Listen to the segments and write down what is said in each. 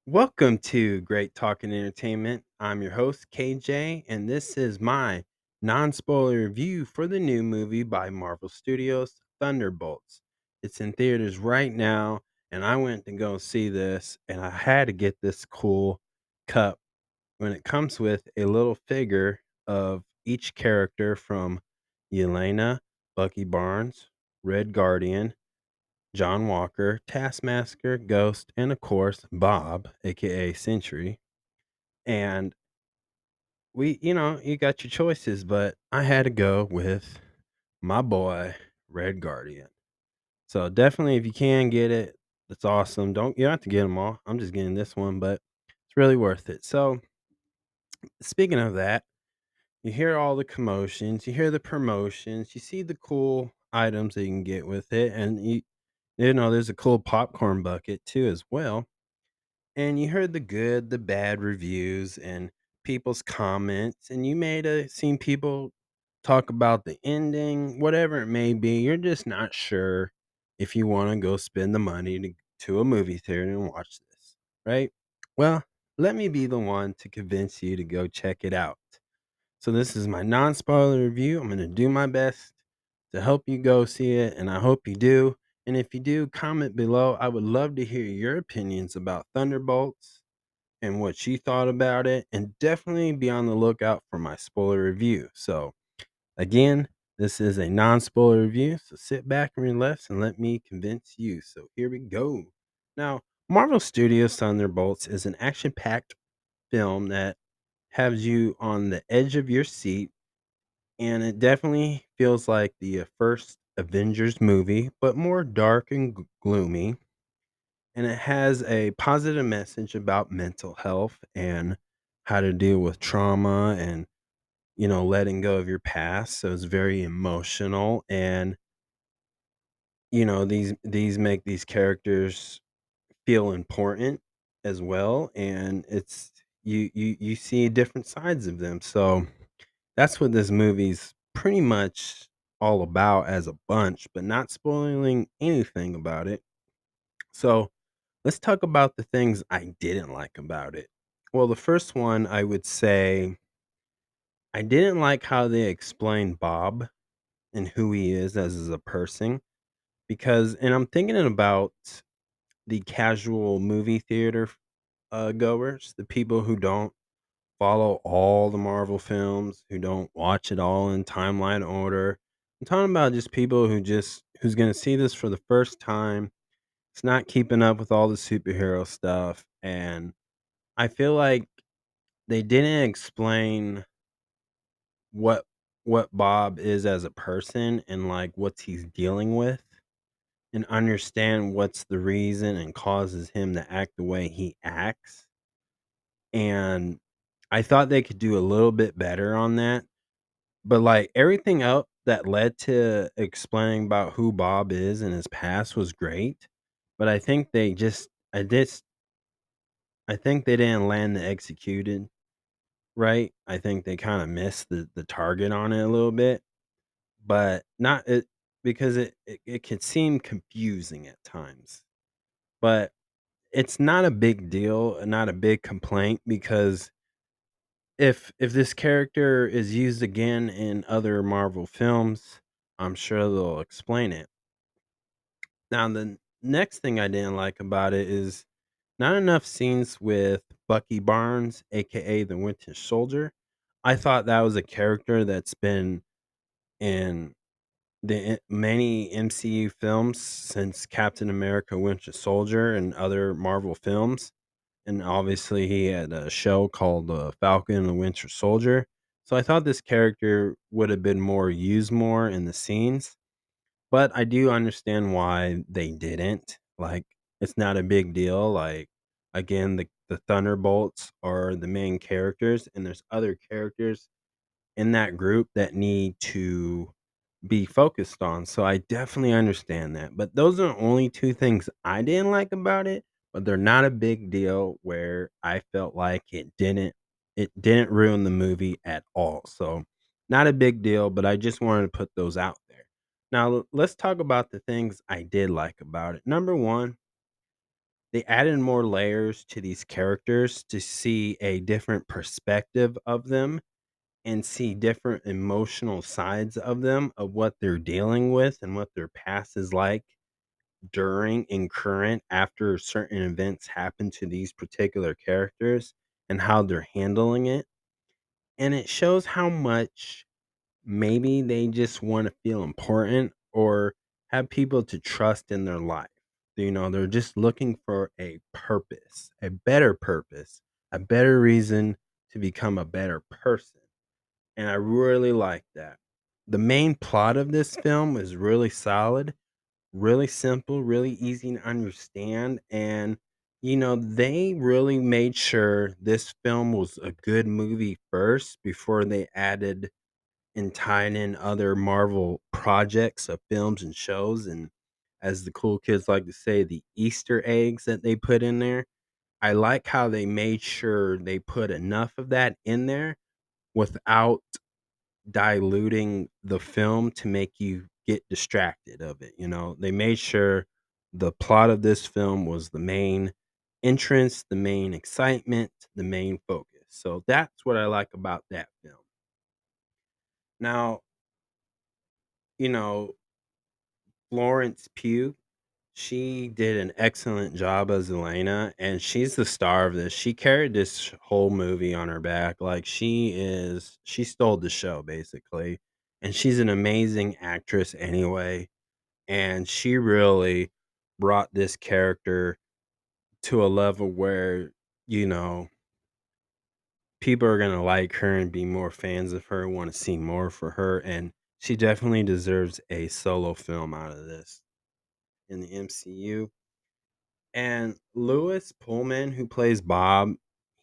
Welcome to Great Talk and Entertainment. I'm your host, KJ, and this is my non spoiler review for the new movie by Marvel Studios, Thunderbolts. It's in theaters right now, and I went to go see this, and I had to get this cool cup when it comes with a little figure of each character from Yelena, Bucky Barnes, Red Guardian, John Walker, Taskmaster, Ghost, and of course, Bob, aka Century. And you got your choices, but I had to go with my boy, Red Guardian. So definitely, if you can get it, that's awesome. You don't have to get them all. I'm just getting this one, but it's really worth it. So, speaking of that, you hear all the commotions, you hear the promotions, you see the cool items that you can get with it, and there's a cool popcorn bucket too as well. And you heard the good, the bad reviews and people's comments, and you may have seen people talk about the ending, whatever it may be. You're just not sure if you want to go spend the money to a movie theater and watch this, right? Well, let me be the one to convince you to go check it out. So, this is my non spoiler review. I'm going to do my best to help you go see it, and I hope you do. And if you do, comment below. I would love to hear your opinions about Thunderbolts and what you thought about it, and definitely be on the lookout for my spoiler review. So, again, this is a non spoiler review, so sit back and relax and let me convince you. So, here we go. Now, Marvel Studios Thunderbolts is an action packed film that has you on the edge of your seat, and it definitely feels like the first Avengers movie, but more dark and gloomy. And it has a positive message about mental health and how to deal with trauma and letting go of your past. So it's very emotional, and these make these characters feel important as well, and it's you see different sides of them. So that's what this movie's pretty much all about as a bunch, but not spoiling anything about it. So let's talk about the things I didn't like about it. Well, the first one I would say I didn't like how they explained Bob and who he is as a person, and I'm thinking about the casual movie theater goers, the people who don't follow all the Marvel films, who don't watch it all in timeline order. I'm talking about just people who's going to see this for the first time. It's not keeping up with all the superhero stuff, and I feel like they didn't explain what what Bob is as a person and like what he's dealing with, and understand what's the reason and causes him to act the way he acts. And I thought they could do a little bit better on that. But, like, everything else that led to explaining about who Bob is in his past was great, but I think they didn't land the executed right. I think they kinda missed the target on it a little bit, but not it because it could seem confusing at times. But it's not a big deal, and not a big complaint, because if this character is used again in other Marvel films, I'm sure they'll explain it. Now, the next thing I didn't like about it is not enough scenes with Bucky Barnes, aka the Winter Soldier. I thought that was a character that's been in many MCU films since Captain America Winter Soldier and other Marvel films. And obviously he had a show called Falcon and the Winter Soldier. So I thought this character would have been more used more in the scenes, but I do understand why they didn't. Like, it's not a big deal. Like, again, the Thunderbolts are the main characters, and there's other characters in that group that need to be focused on. So I definitely understand that. But those are the only two things I didn't like about it, but they're not a big deal where I felt like it didn't ruin the movie at all. So not a big deal, but I just wanted to put those out there. Now let's talk about the things I did like about it. Number one, they added more layers to these characters to see a different perspective of them and see different emotional sides of them, of what they're dealing with and what their past is like during and current after certain events happen to these particular characters and how they're handling it. And it shows how much maybe they just want to feel important or have people to trust in their life. They're just looking for purpose, a better reason to become a better person. And I really like that. The main plot of this film is really solid, really simple, really easy to understand. And, they really made sure this film was a good movie first before they added and tied in other Marvel projects of films and shows. And as the cool kids like to say, the Easter eggs that they put in there. I like how they made sure they put enough of that in there without diluting the film to make you get distracted of it. They made sure the plot of this film was the main entrance, the main excitement, the main focus. So that's what I like about that film. Now, you know, Florence Pugh, she did an excellent job as Elena, and she's the star of this. She carried this whole movie on her back. Like, she stole the show basically. And she's an amazing actress anyway. And she really brought this character to a level where, you know, people are gonna like her and be more fans of her, want to see more for her. And she definitely deserves a solo film out of this in the MCU. And Lewis Pullman, who plays Bob,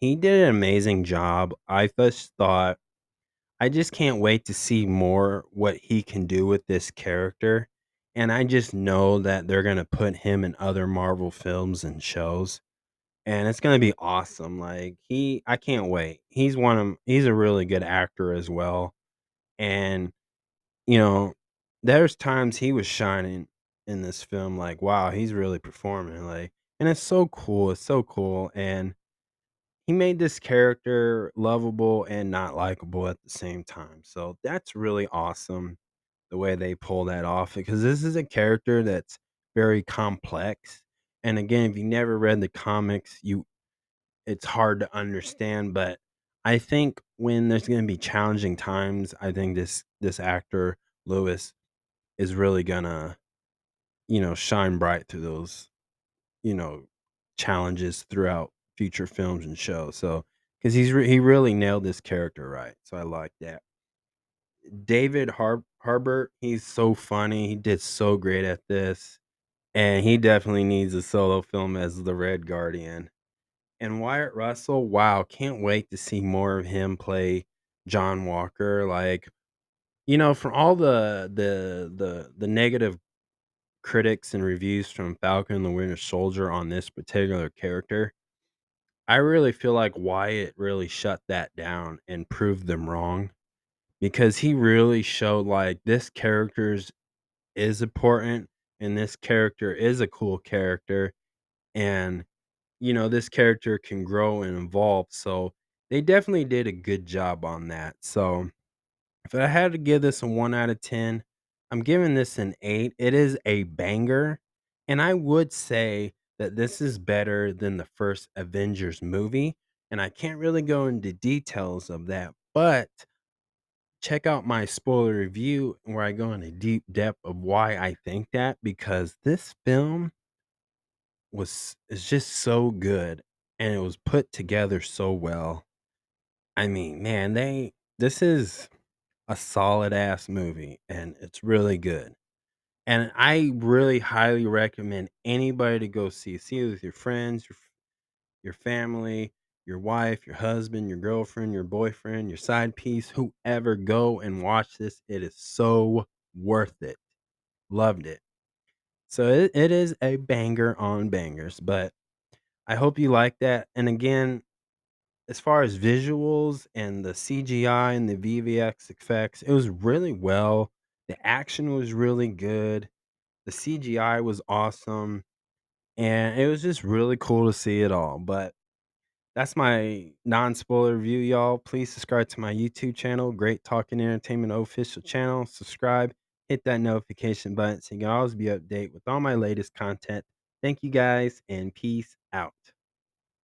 he did an amazing job. I just can't wait to see more what he can do with this character. And I just know that they're going to put him in other Marvel films and shows. And it's going to be awesome. I can't wait. He's a really good actor as well. And you know, there's times he was shining in this film, like, wow, he's really performing, and it's so cool, it's so cool, and he made this character lovable and not likable at the same time, so that's really awesome the way they pull that off, because this is a character that's very complex, and again, if you never read the comics, you it's hard to understand, but I think when there's gonna be challenging times, I think this actor, Lewis, is really gonna, shine bright through those, you know, challenges throughout future films and shows. So, because he really nailed this character right. So I like that. David Harbert, he's so funny. He did so great at this, and he definitely needs a solo film as the Red Guardian. And Wyatt Russell, wow, can't wait to see more of him play John Walker. From all the negative critics and reviews from Falcon and the Winter Soldier on this particular character, I really feel like Wyatt really shut that down and proved them wrong because he really showed like this character's is important and this character is a cool character and this character can grow and evolve. So they definitely did a good job on that. So if I had to give this a 1 out of 10, I'm giving this an 8. It is a banger, and I would say that this is better than the first Avengers movie, and I can't really go into details of that, but check out my spoiler review where I go into deep depth of why I think that because this film was is just so good and it was put together so well. I mean, man, they this is a solid ass movie and it's really good. And I really highly recommend anybody to go see it with your friends, your family, your wife, your husband, your girlfriend, your boyfriend, your side piece, whoever. Go and watch this. It is so worth it. Loved it. So it is a banger on bangers, but I hope you like that. And again, as far as visuals and the CGI and the VVX effects, it was really well. The action was really good. The CGI was awesome. and it was just really cool to see it all. But that's my non-spoiler review, y'all. Please subscribe to my YouTube channel, Great Talk and Entertainment official channel. Subscribe, hit that notification button so you can always be updated with all my latest content. Thank you guys, and peace out.